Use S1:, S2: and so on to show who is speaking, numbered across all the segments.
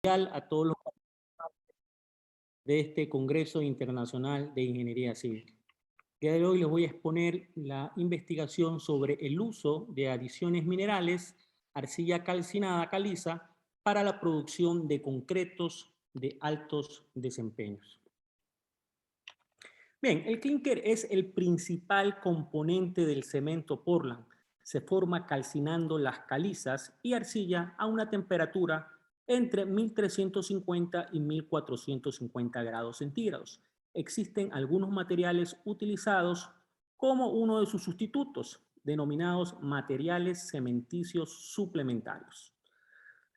S1: a todos los de este Congreso Internacional de Ingeniería Civil. El día de hoy les voy a exponer la investigación sobre el uso de adiciones minerales, arcilla calcinada caliza, para la producción de concretos de altos desempeños. Bien, el clínker es el principal componente del cemento Portland. Se forma calcinando las calizas y arcilla a una temperatura entre 1350 y 1450 grados centígrados. Existen algunos materiales utilizados como uno de sus sustitutos, denominados materiales cementicios suplementarios.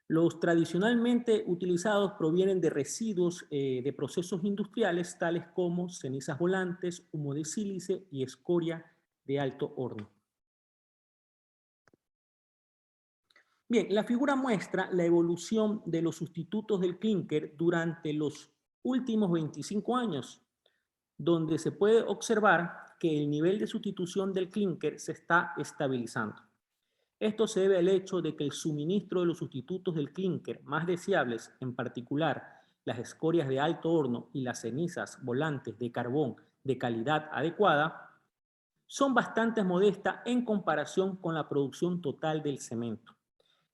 S1: Los tradicionalmente utilizados provienen de residuos de procesos industriales tales como cenizas volantes, humo de sílice y escoria de alto horno. Bien, la figura muestra la evolución de los sustitutos del clínker durante los últimos 25 años, donde se puede observar que el nivel de sustitución del clínker se está estabilizando. Esto se debe al hecho de que el suministro de los sustitutos del clínker más deseables, en particular las escorias de alto horno y las cenizas volantes de carbón de calidad adecuada, son bastante modestas en comparación con la producción total del cemento.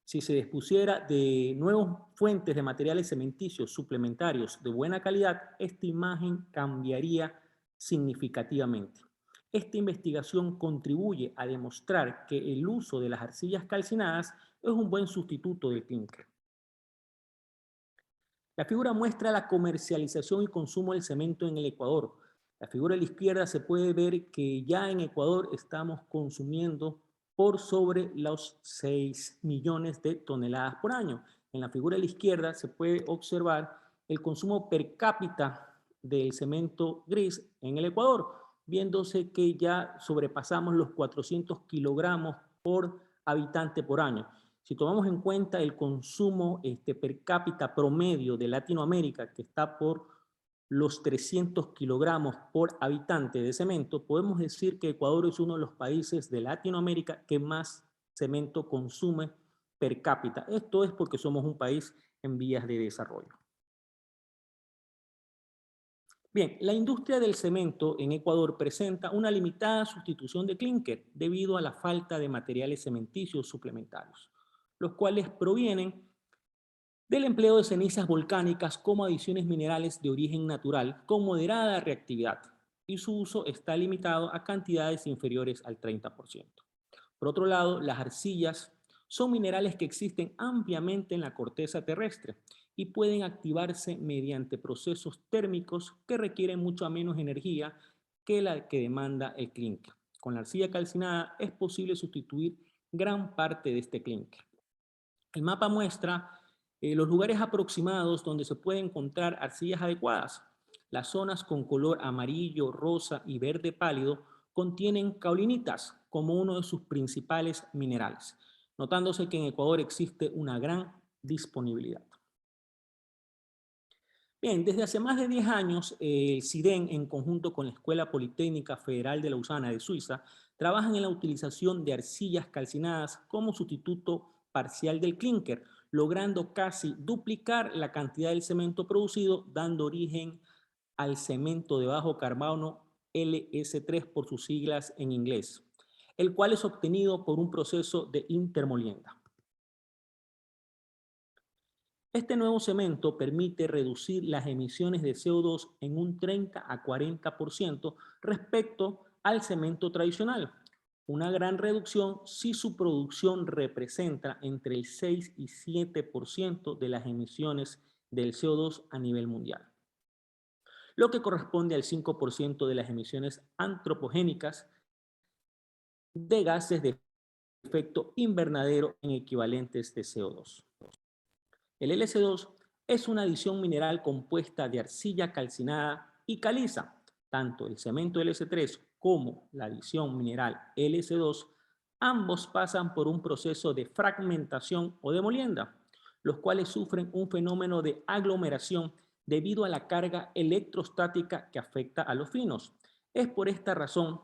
S1: Si se dispusiera de nuevas fuentes de materiales cementicios suplementarios de buena calidad, esta imagen cambiaría significativamente. Esta investigación contribuye a demostrar que el uso de las arcillas calcinadas es un buen sustituto del clínker. La figura muestra la comercialización y consumo del cemento en el Ecuador. La figura de la izquierda se puede ver que ya en Ecuador estamos consumiendo por sobre los 6 millones de toneladas por año. En la figura de la izquierda se puede observar el consumo per cápita del cemento gris en el Ecuador, viéndose que ya sobrepasamos los 400 kilogramos por habitante por año. Si tomamos en cuenta el consumo per cápita promedio de Latinoamérica, que está por los 300 kilogramos por habitante de cemento, podemos decir que Ecuador es uno de los países de Latinoamérica que más cemento consume per cápita. Esto es porque somos un país en vías de desarrollo. Bien, la industria del cemento en Ecuador presenta una limitada sustitución de clínker debido a la falta de materiales cementicios suplementarios, los cuales provienen del empleo de cenizas volcánicas como adiciones minerales de origen natural con moderada reactividad, y su uso está limitado a cantidades inferiores al 30%. Por otro lado, las arcillas son minerales que existen ampliamente en la corteza terrestre y pueden activarse mediante procesos térmicos que requieren mucho menos energía que la que demanda el clínker. Con la arcilla calcinada es posible sustituir gran parte de este clínker. El mapa muestra los lugares aproximados donde se pueden encontrar arcillas adecuadas. Las zonas con color amarillo, rosa y verde pálido contienen caolinitas como uno de sus principales minerales, notándose que en Ecuador existe una gran disponibilidad. Bien, desde hace más de 10 años, el CIDEN, en conjunto con la Escuela Politécnica Federal de Lausana de Suiza, trabajan en la utilización de arcillas calcinadas como sustituto parcial del clínker, logrando casi duplicar la cantidad del cemento producido, dando origen al cemento de bajo carbono LS3 por sus siglas en inglés, el cual es obtenido por un proceso de intermolienda. Este nuevo cemento permite reducir las emisiones de CO2 en un 30 a 40% respecto al cemento tradicional. Una gran reducción si su producción representa entre el 6 y 7% de las emisiones del CO2 a nivel mundial, lo que corresponde al 5% de las emisiones antropogénicas de gases de efecto invernadero en equivalentes de CO2. El LS2 es una adición mineral compuesta de arcilla calcinada y caliza. Tanto el cemento LS3 como la adición mineral LS2, ambos pasan por un proceso de fragmentación o de molienda, los cuales sufren un fenómeno de aglomeración debido a la carga electrostática que afecta a los finos. Es por esta razón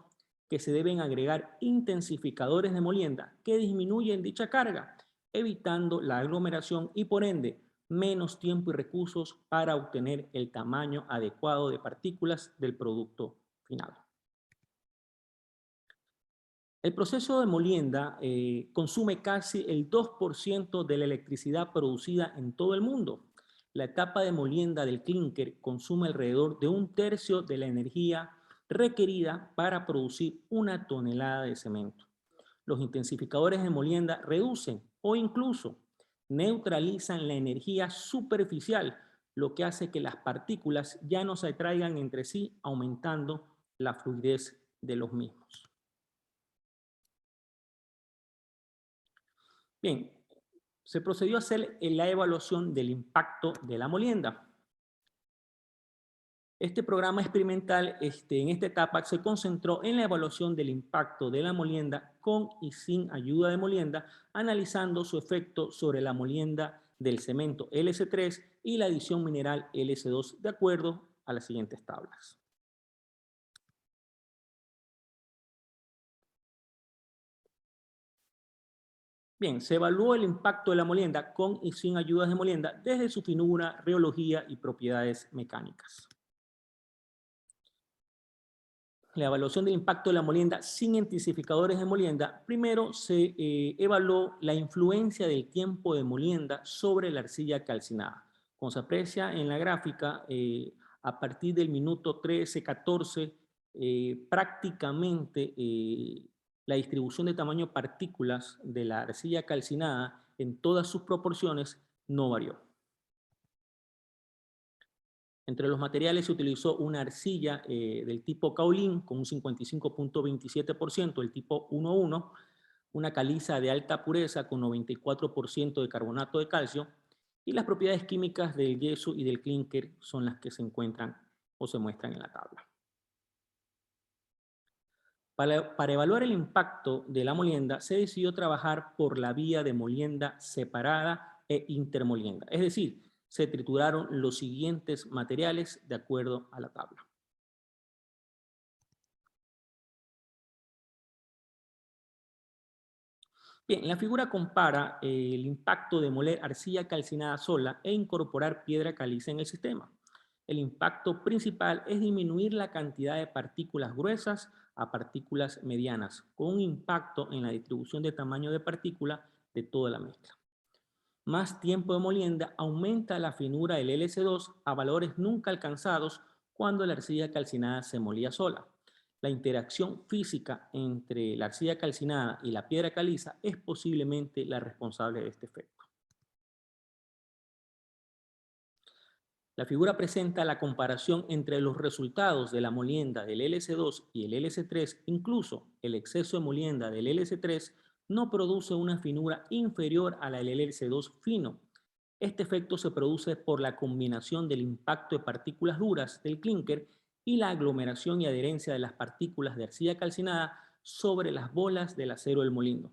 S1: que se deben agregar intensificadores de molienda que disminuyen dicha carga, evitando la aglomeración y por ende menos tiempo y recursos para obtener el tamaño adecuado de partículas del producto final. El proceso de molienda consume casi el 2% de la electricidad producida en todo el mundo. La etapa de molienda del clínker consume alrededor de 1/3 de la energía requerida para producir 1 tonelada de cemento. Los intensificadores de molienda reducen o incluso neutralizan la energía superficial, lo que hace que las partículas ya no se atraigan entre sí, aumentando la fluidez de los mismos. Bien, se procedió a hacer la evaluación del impacto de la molienda. Este programa experimental en esta etapa se concentró en la evaluación del impacto de la molienda con y sin ayuda de molienda, analizando su efecto sobre la molienda del cemento LC3 y la adición mineral LC2 de acuerdo a las siguientes tablas. Bien, se evaluó el impacto de la molienda con y sin ayudas de molienda desde su finura, rheología y propiedades mecánicas. La evaluación del impacto de la molienda sin intensificadores de molienda, primero se evaluó la influencia del tiempo de molienda sobre la arcilla calcinada. Como se aprecia en la gráfica, a partir del minuto 13, 14, prácticamente la distribución de tamaño partículas de la arcilla calcinada en todas sus proporciones no varió. Entre los materiales se utilizó una arcilla del tipo kaolín con un 55.27%, el tipo 1.1, una caliza de alta pureza con 94% de carbonato de calcio, y las propiedades químicas del yeso y del clínker son las que se encuentran o se muestran en la tabla. Para evaluar el impacto de la molienda, se decidió trabajar por la vía de molienda separada e intermolienda, es decir, se trituraron los siguientes materiales de acuerdo a la tabla. Bien, la figura compara el impacto de moler arcilla calcinada sola e incorporar piedra caliza en el sistema. El impacto principal es disminuir la cantidad de partículas gruesas a partículas medianas, con un impacto en la distribución de tamaño de partícula de toda la mezcla. Más tiempo de molienda aumenta la finura del LC2 a valores nunca alcanzados cuando la arcilla calcinada se molía sola. La interacción física entre la arcilla calcinada y la piedra caliza es posiblemente la responsable de este efecto. La figura presenta la comparación entre los resultados de la molienda del LC2 y el LC3, incluso el exceso de molienda del LC3 no produce una finura inferior a la del LC2 fino. Este efecto se produce por la combinación del impacto de partículas duras del clínker y la aglomeración y adherencia de las partículas de arcilla calcinada sobre las bolas del acero del molino.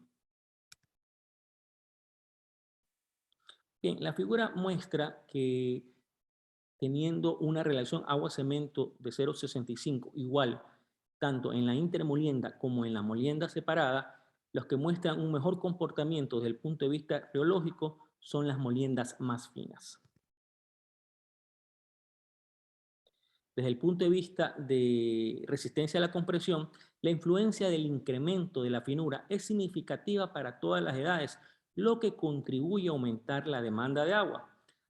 S1: Bien, la figura muestra que teniendo una relación agua-cemento de 0,65 igual tanto en la intermolienda como en la molienda separada, los que muestran un mejor comportamiento desde el punto de vista rheológico son las moliendas más finas. Desde el punto de vista de resistencia a la compresión, la influencia del incremento de la finura es significativa para todas las edades, lo que contribuye a aumentar la demanda de agua.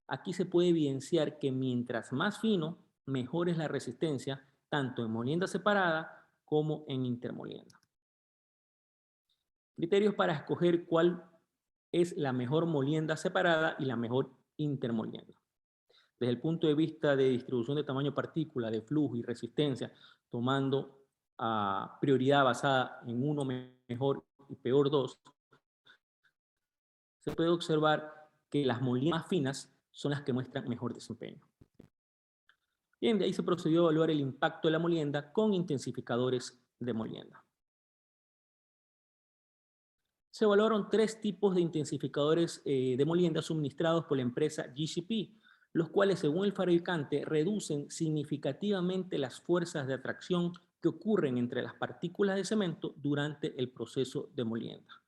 S1: Aquí se puede evidenciar que mientras más fino, mejor es la resistencia, tanto en molienda separada como en intermolienda. Criterios para escoger cuál es la mejor molienda separada y la mejor intermolienda. Desde el punto de vista de distribución de tamaño partícula, de flujo y resistencia, tomando prioridad basada en uno mejor y peor dos, se puede observar que las moliendas más finas son las que muestran mejor desempeño. Bien, de ahí se procedió a evaluar el impacto de la molienda con intensificadores de molienda. Se evaluaron 3 tipos de intensificadores de molienda suministrados por la empresa GCP, los cuales, según el fabricante, reducen significativamente las fuerzas de atracción que ocurren entre las partículas de cemento durante el proceso de molienda.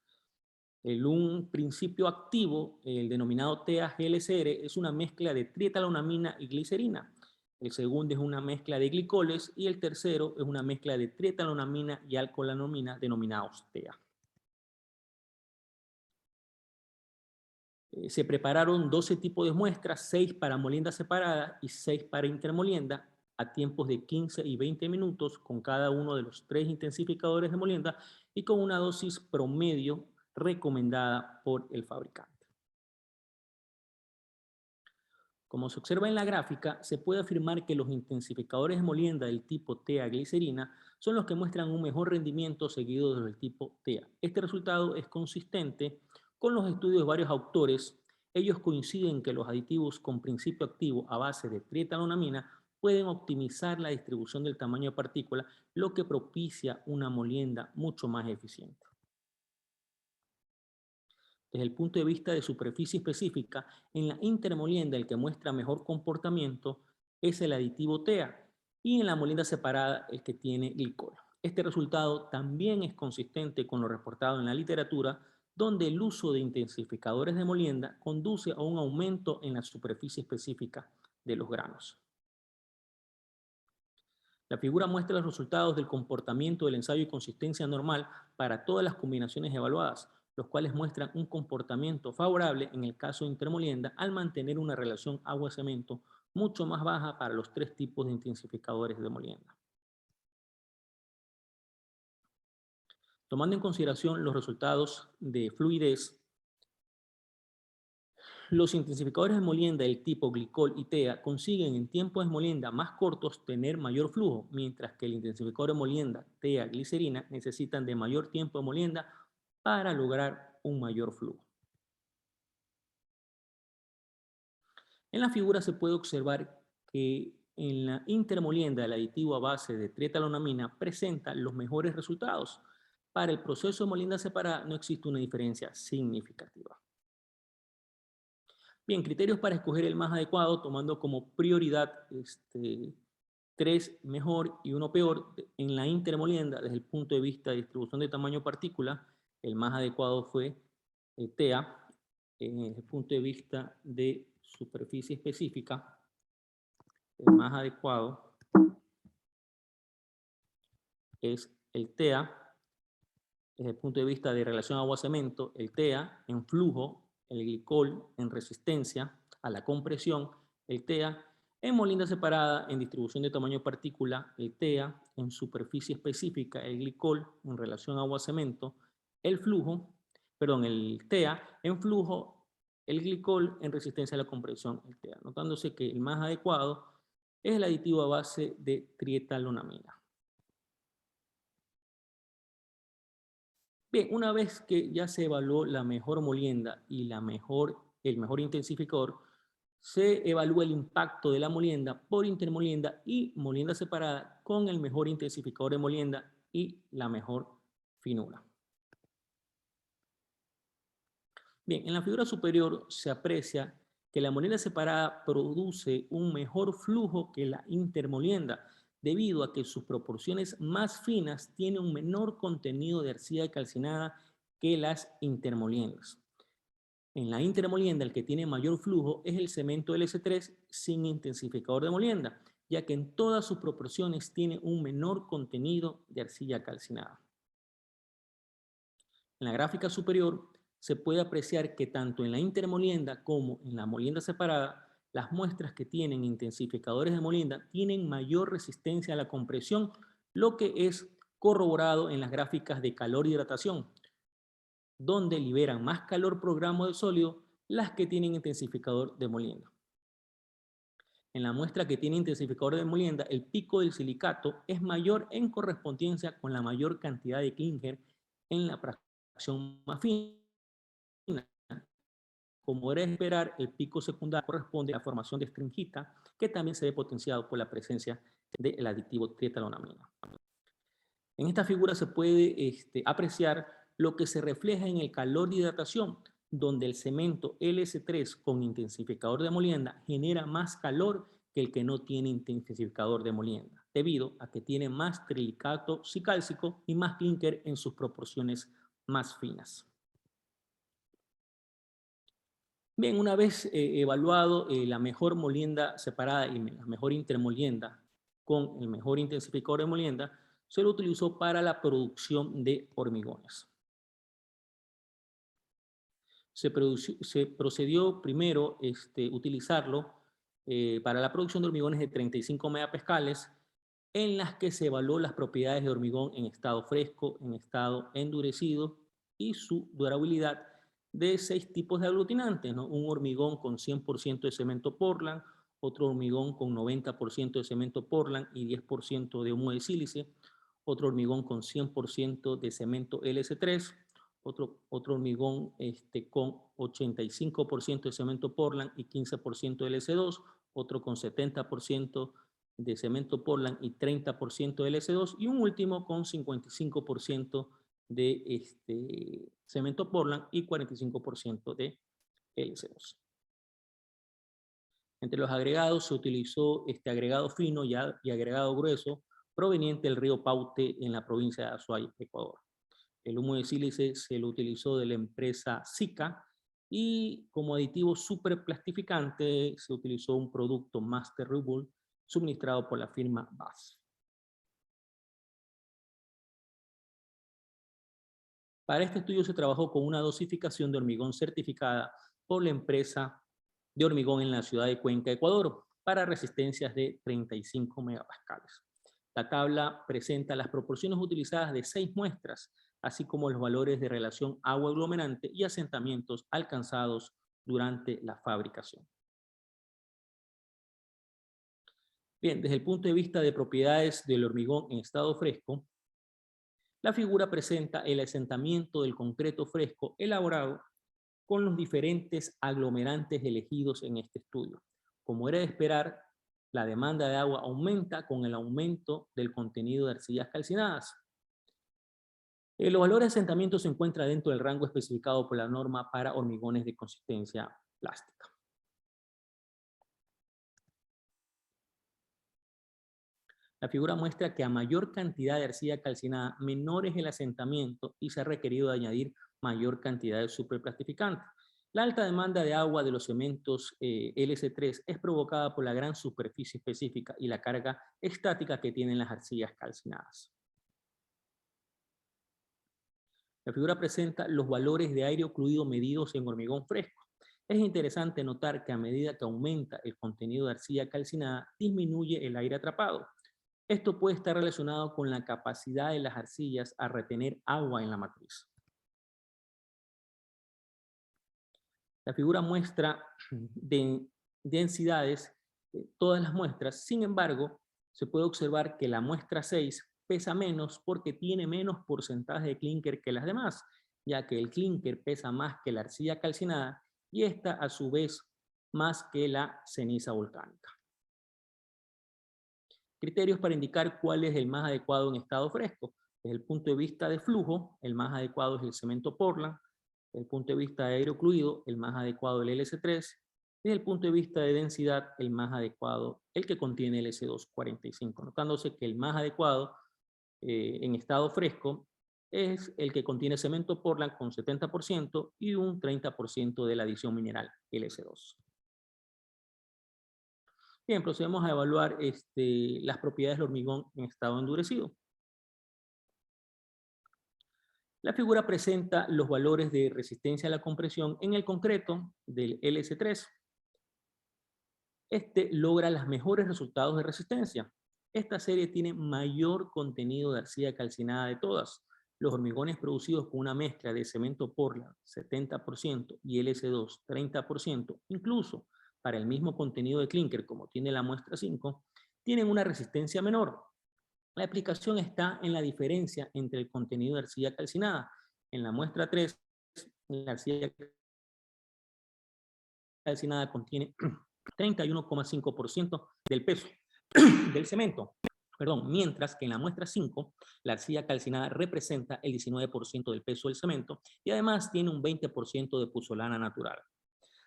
S1: Un principio activo, el denominado TAGLCR, es una mezcla de trietalonamina y glicerina. El segundo es una mezcla de glicoles y el tercero es una mezcla de trietalonamina y alcoholamina denominados TEA. Se prepararon 12 tipos de muestras, 6 para molienda separada y 6 para intermolienda, a tiempos de 15 y 20 minutos con cada uno de los 3 intensificadores de molienda y con una dosis promedio recomendada por el fabricante. Como se observa en la gráfica, se puede afirmar que los intensificadores de molienda del tipo TEA-glicerina son los que muestran un mejor rendimiento seguido del tipo TEA. Este resultado es consistente con los estudios de varios autores. Ellos coinciden que los aditivos con principio activo a base de trietalonamina pueden optimizar la distribución del tamaño de partícula, lo que propicia una molienda mucho más eficiente. Desde el punto de vista de superficie específica, en la intermolienda el que muestra mejor comportamiento es el aditivo TEA y en la molienda separada el que tiene glicol. Este resultado también es consistente con lo reportado en la literatura, donde el uso de intensificadores de molienda conduce a un aumento en la superficie específica de los granos. La figura muestra los resultados del comportamiento del ensayo y consistencia normal para todas las combinaciones evaluadas, los cuales muestran un comportamiento favorable en el caso de intermolienda al mantener una relación agua-cemento mucho más baja para los 3 tipos de intensificadores de molienda. Tomando en consideración los resultados de fluidez, los intensificadores de molienda del tipo glicol y TEA consiguen en tiempos de molienda más cortos tener mayor flujo, mientras que el intensificador de molienda TEA-glicerina necesitan de mayor tiempo de molienda para lograr un mayor flujo. En la figura se puede observar que en la intermolienda el aditivo a base de trietalonamina presenta los mejores resultados. Para el proceso de molienda separada no existe una diferencia significativa. Bien, criterios para escoger el más adecuado, tomando como prioridad 3 mejor y 1 peor. En la intermolienda, desde el punto de vista de distribución de tamaño partícula, el más adecuado fue TEA. Desde el punto de vista de superficie específica, el más adecuado es el TEA. Desde el punto de vista de relación agua-cemento, el TEA en flujo, el glicol en resistencia a la compresión, el TEA en molienda separada en distribución de tamaño partícula, el TEA en superficie específica, el glicol en relación agua-cemento, el TEA en flujo, el glicol en resistencia a la compresión, el TEA, notándose que el más adecuado es el aditivo a base de trietalonamina. Bien, una vez que ya se evaluó la mejor molienda y el mejor intensificador, se evalúa el impacto de la molienda por intermolienda y molienda separada con el mejor intensificador de molienda y la mejor finura. Bien, en la figura superior se aprecia que la molienda separada produce un mejor flujo que la intermolienda, debido a que sus proporciones más finas tienen un menor contenido de arcilla calcinada que las intermoliendas. En la intermolienda el que tiene mayor flujo es el cemento LC3 sin intensificador de molienda, ya que en todas sus proporciones tiene un menor contenido de arcilla calcinada. En la gráfica superior se puede apreciar que tanto en la intermolienda como en la molienda separada, las muestras que tienen intensificadores de molienda tienen mayor resistencia a la compresión, lo que es corroborado en las gráficas de calor y hidratación, donde liberan más calor por gramo de sólido las que tienen intensificador de molienda. En la muestra que tiene intensificador de molienda, el pico del silicato es mayor en correspondencia con la mayor cantidad de clínger en la fracción más fina. Como era de esperar, el pico secundario corresponde a la formación de estringita, que también se ve potenciado por la presencia del aditivo trietalonamina. En esta figura se puede apreciar lo que se refleja en el calor de hidratación, donde el cemento LS3 con intensificador de molienda genera más calor que el que no tiene intensificador de molienda, debido a que tiene más trilicato cicálcico y más clínker en sus proporciones más finas. Bien, una vez evaluado la mejor molienda separada y la mejor intermolienda con el mejor intensificador de molienda, se lo utilizó para la producción de hormigones. Se procedió primero utilizarlo para la producción de hormigones de 35 megapascales, en las que se evaluó las propiedades de hormigón en estado fresco, en estado endurecido y su durabilidad de 6 tipos de aglutinantes, ¿no? Un hormigón con 100% de cemento Portland, otro hormigón con 90% de cemento Portland y 10% de humo de sílice, otro hormigón con 100% de cemento LS3, otro hormigón con 85% de cemento Portland y 15% de LS2, otro con 70% de cemento Portland y 30% de LS2, y un último con 55% de cemento Portland y 45% de LS2. Entre los agregados se utilizó este agregado fino y agregado grueso proveniente del río Paute en la provincia de Azuay, Ecuador. El humo de sílice se lo utilizó de la empresa Sika, y como aditivo superplastificante se utilizó un producto Master Rebull suministrado por la firma BASF. Para este estudio se trabajó con una dosificación de hormigón certificada por la empresa de hormigón en la ciudad de Cuenca, Ecuador, para resistencias de 35 megapascales. La tabla presenta las proporciones utilizadas de 6 muestras, así como los valores de relación agua aglomerante y asentamientos alcanzados durante la fabricación. Bien, desde el punto de vista de propiedades del hormigón en estado fresco, la figura presenta el asentamiento del concreto fresco elaborado con los diferentes aglomerantes elegidos en este estudio. Como era de esperar, la demanda de agua aumenta con el aumento del contenido de arcillas calcinadas. Los valores de asentamiento se encuentran dentro del rango especificado por la norma para hormigones de consistencia plástica. La figura muestra que a mayor cantidad de arcilla calcinada, menor es el asentamiento y se ha requerido de añadir mayor cantidad de superplastificante. La alta demanda de agua de los cementos LS3 es provocada por la gran superficie específica y la carga estática que tienen las arcillas calcinadas. La figura presenta los valores de aire ocluido medidos en hormigón fresco. Es interesante notar que a medida que aumenta el contenido de arcilla calcinada, disminuye el aire atrapado. Esto puede estar relacionado con la capacidad de las arcillas a retener agua en la matriz. La figura muestra densidades, todas las muestras. Sin embargo, se puede observar que la muestra 6 pesa menos porque tiene menos porcentaje de clínker que las demás, ya que el clínker pesa más que la arcilla calcinada y esta a su vez más que la ceniza volcánica. Criterios para indicar cuál es el más adecuado en estado fresco. Desde el punto de vista de flujo, el más adecuado es el cemento Portland. Desde el punto de vista de aire ocluido, el más adecuado el LS3. Desde el punto de vista de densidad, el más adecuado el que contiene el S245, notándose que el más adecuado en estado fresco es el que contiene cemento Portland con 70% y un 30% de la adición mineral LS2. Bien, procedemos a evaluar las propiedades del hormigón en estado endurecido. La figura presenta los valores de resistencia a la compresión en el concreto del LS3. Este logra los mejores resultados de resistencia. Esta serie tiene mayor contenido de arcilla calcinada de todas. Los hormigones producidos con una mezcla de cemento Portland 70% y LS2 30%, incluso para el mismo contenido de clínker como tiene la muestra 5, tienen una resistencia menor. La explicación está en la diferencia entre el contenido de arcilla calcinada. En la muestra 3, la arcilla calcinada contiene 31,5% del peso del cemento, mientras que en la muestra 5, la arcilla calcinada representa el 19% del peso del cemento y además tiene un 20% de puzzolana natural.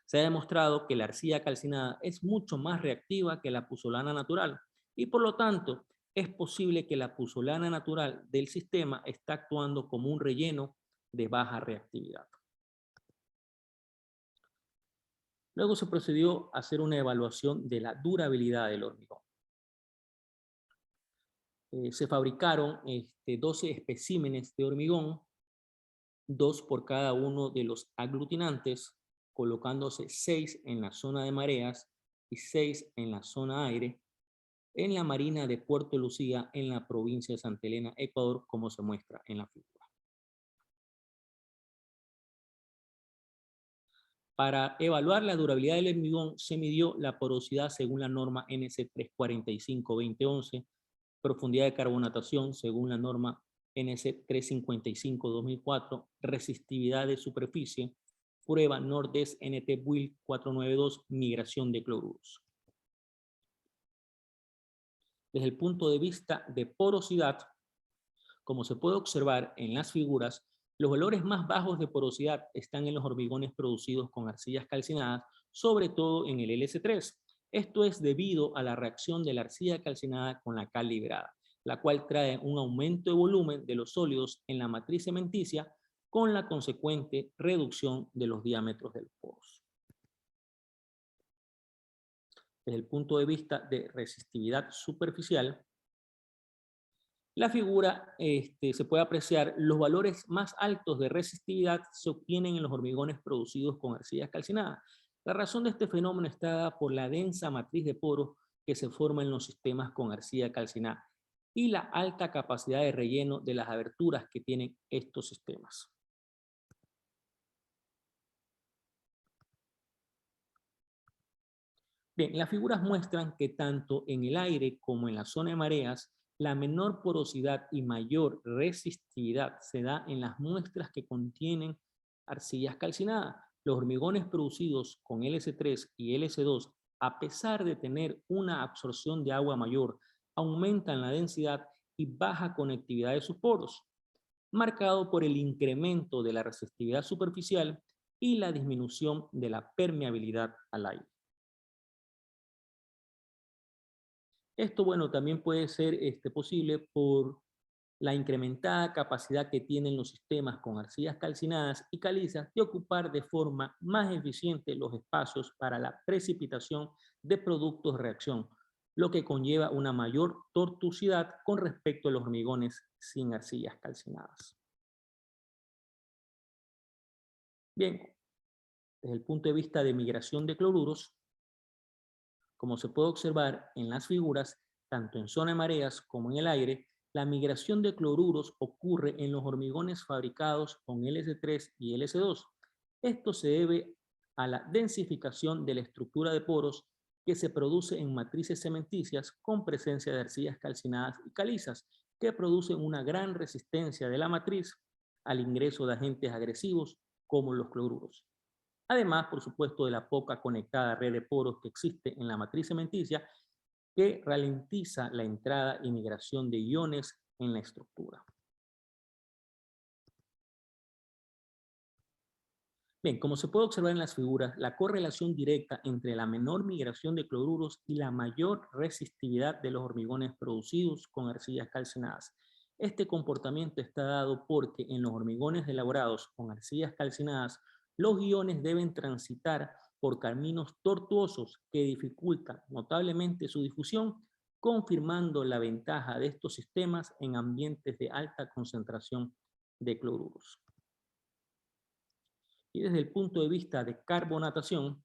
S1: Se ha demostrado que la arcilla calcinada es mucho más reactiva que la puzzolana natural y por lo tanto es posible que la puzzolana natural del sistema está actuando como un relleno de baja reactividad. Luego se procedió a hacer una evaluación de la durabilidad del hormigón. Se fabricaron 12 especímenes de hormigón, 2 por cada uno de los aglutinantes, colocándose 6 en la zona de mareas y 6 en la zona aire, en la marina de Puerto Lucía, en la provincia de Santa Elena, Ecuador, como se muestra en la figura. Para evaluar la durabilidad del hormigón se midió la porosidad según la norma NC 345-2011, profundidad de carbonatación según la norma NC 355-2004, resistividad de superficie, prueba Nordes NT Buil 492, migración de cloruros. Desde el punto de vista de porosidad, como se puede observar en las figuras, los valores más bajos de porosidad están en los hormigones producidos con arcillas calcinadas, sobre todo en el LS3. Esto es debido a la reacción de la arcilla calcinada con la cal liberada, la cual trae un aumento de volumen de los sólidos en la matriz cementicia con la consecuente reducción de los diámetros de los poros. Desde el punto de vista de resistividad superficial, la figura se puede apreciar los valores más altos de resistividad se obtienen en los hormigones producidos con arcillas calcinadas. La razón de este fenómeno está dada por la densa matriz de poros que se forma en los sistemas con arcilla calcinada y la alta capacidad de relleno de las aberturas que tienen estos sistemas. Bien, las figuras muestran que tanto en el aire como en la zona de mareas, la menor porosidad y mayor resistividad se da en las muestras que contienen arcillas calcinadas. Los hormigones producidos con LS3 y LS2, a pesar de tener una absorción de agua mayor, aumentan la densidad y baja conectividad de sus poros, marcado por el incremento de la resistividad superficial y la disminución de la permeabilidad al aire. Esto, bueno, también puede ser posible por la incrementada capacidad que tienen los sistemas con arcillas calcinadas y calizas de ocupar de forma más eficiente los espacios para la precipitación de productos de reacción, lo que conlleva una mayor tortuosidad con respecto a los hormigones sin arcillas calcinadas. Bien, desde el punto de vista de migración de cloruros, como se puede observar en las figuras, tanto en zona de mareas como en el aire, la migración de cloruros ocurre en los hormigones fabricados con LS3 y LS2. Esto se debe a la densificación de la estructura de poros que se produce en matrices cementicias con presencia de arcillas calcinadas y calizas, que producen una gran resistencia de la matriz al ingreso de agentes agresivos como los cloruros. Además, por supuesto, de la poca conectada red de poros que existe en la matriz cementicia, que ralentiza la entrada y migración de iones en la estructura. Bien, como se puede observar en las figuras, la correlación directa entre la menor migración de cloruros y la mayor resistividad de los hormigones producidos con arcillas calcinadas. Este comportamiento está dado porque en los hormigones elaborados con arcillas calcinadas, los iones deben transitar por caminos tortuosos que dificultan notablemente su difusión, confirmando la ventaja de estos sistemas en ambientes de alta concentración de cloruros. Y desde el punto de vista de carbonatación,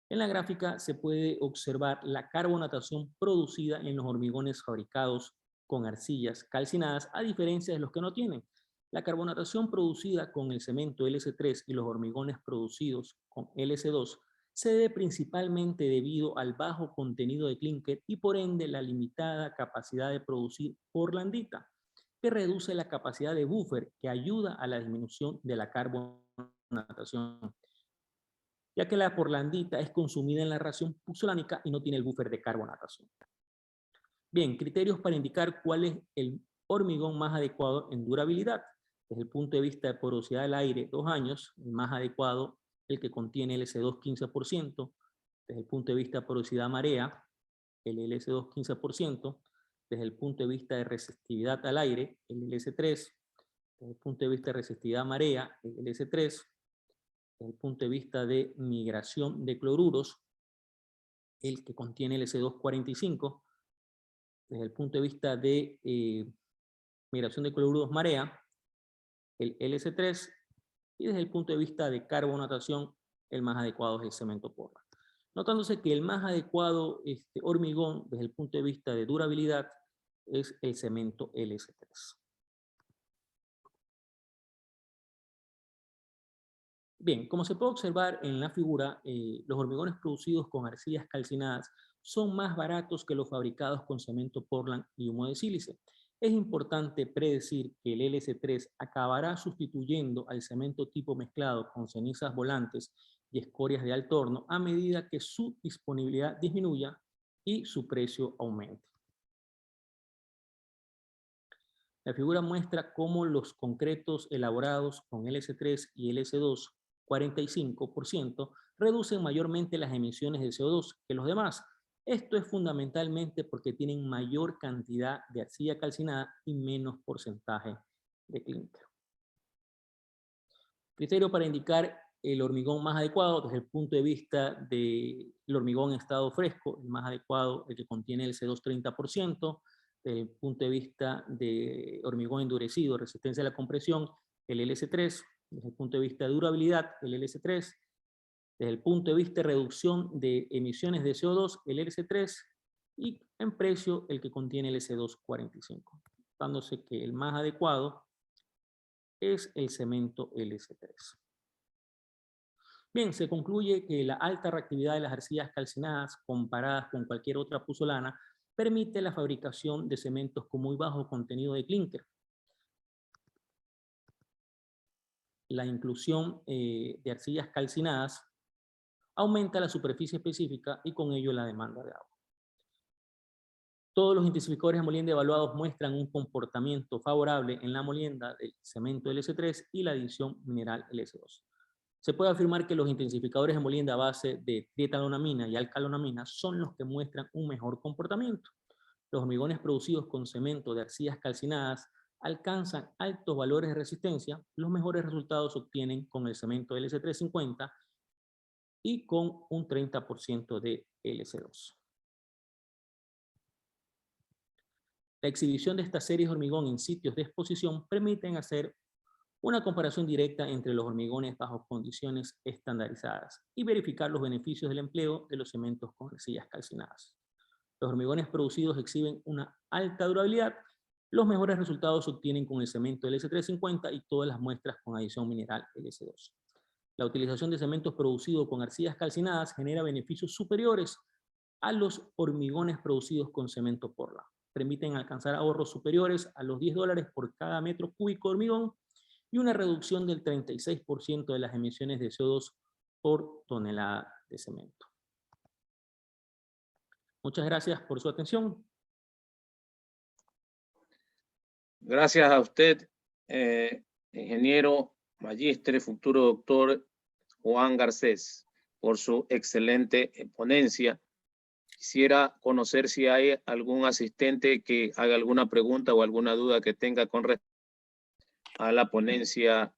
S1: en la gráfica se puede observar la carbonatación producida en los hormigones fabricados con arcillas calcinadas, a diferencia de los que no tienen. La carbonatación producida con el cemento LS3 y los hormigones producidos con LS2 se debe principalmente debido al bajo contenido de clínker y por ende la limitada capacidad de producir porlandita, que reduce la capacidad de buffer que ayuda a la disminución de la carbonatación, ya que la porlandita es consumida en la reacción puzolánica y no tiene el buffer de carbonatación. Bien, criterios para indicar cuál es el hormigón más adecuado en durabilidad. Desde el punto de vista de porosidad del aire, 2 años, el más adecuado, el que contiene LS2 15%. Desde el punto de vista de porosidad marea, el LS2 15%. Desde el punto de vista de resistividad al aire, el LS3. Desde el punto de vista de resistividad a marea, el LS3. desde el punto de vista de migración de cloruros, el que contiene el S245, desde el punto de vista de migración de cloruros marea, el LS3, y desde el punto de vista de carbonatación, el más adecuado es el cemento Portland. Notándose que el más adecuado hormigón, desde el punto de vista de durabilidad, es el cemento LS3. Bien, como se puede observar en la figura, los hormigones producidos con arcillas calcinadas son más baratos que los fabricados con cemento Portland y humo de sílice. Es importante predecir que el LS3 acabará sustituyendo al cemento tipo mezclado con cenizas volantes y escorias de alto horno a medida que su disponibilidad disminuya y su precio aumente. La figura muestra cómo los concretos elaborados con LS3 y LS2 45% reducen mayormente las emisiones de CO2 que los demás. Esto es fundamentalmente porque tienen mayor cantidad de arcilla calcinada y menos porcentaje de clúster. Criterio para indicar el hormigón más adecuado desde el punto de vista del hormigón en estado fresco, el más adecuado, el que contiene el C2 30%, desde el punto de vista de hormigón endurecido, resistencia a la compresión, el LS3, desde el punto de vista de durabilidad, el LS3, desde el punto de vista de reducción de emisiones de CO2, el LS3, y en precio, el que contiene el S245, dándose que el más adecuado es el cemento LS3. Bien, se concluye que la alta reactividad de las arcillas calcinadas comparadas con cualquier otra puzzolana permite la fabricación de cementos con muy bajo contenido de clúster. La inclusión de arcillas calcinadas aumenta la superficie específica y con ello la demanda de agua. Todos los intensificadores de molienda evaluados muestran un comportamiento favorable en la molienda del cemento LS3 y la adición mineral LS2. Se puede afirmar que los intensificadores de molienda a base de trietalonamina y alcalonamina son los que muestran un mejor comportamiento. Los hormigones producidos con cemento de arcillas calcinadas alcanzan altos valores de resistencia. Los mejores resultados se obtienen con el cemento LS350 y con un 30% de LS2. La exhibición de estas series de hormigón en sitios de exposición permiten hacer una comparación directa entre los hormigones bajo condiciones estandarizadas y verificar los beneficios del empleo de los cementos con arcillas calcinadas. Los hormigones producidos exhiben una alta durabilidad. Los mejores resultados se obtienen con el cemento LS350 y todas las muestras con adición mineral LS2. La utilización de cementos producidos con arcillas calcinadas genera beneficios superiores a los hormigones producidos con cemento Portland. Permiten alcanzar ahorros superiores a los $10 por cada metro cúbico de hormigón y una reducción del 36% de las emisiones de CO2 por tonelada de cemento. Muchas gracias por su atención.
S2: Gracias a usted, ingeniero, magíster, futuro doctor Juan Garcés, por su excelente ponencia. Quisiera conocer si hay algún asistente que haga alguna pregunta o alguna duda que tenga con respecto a la ponencia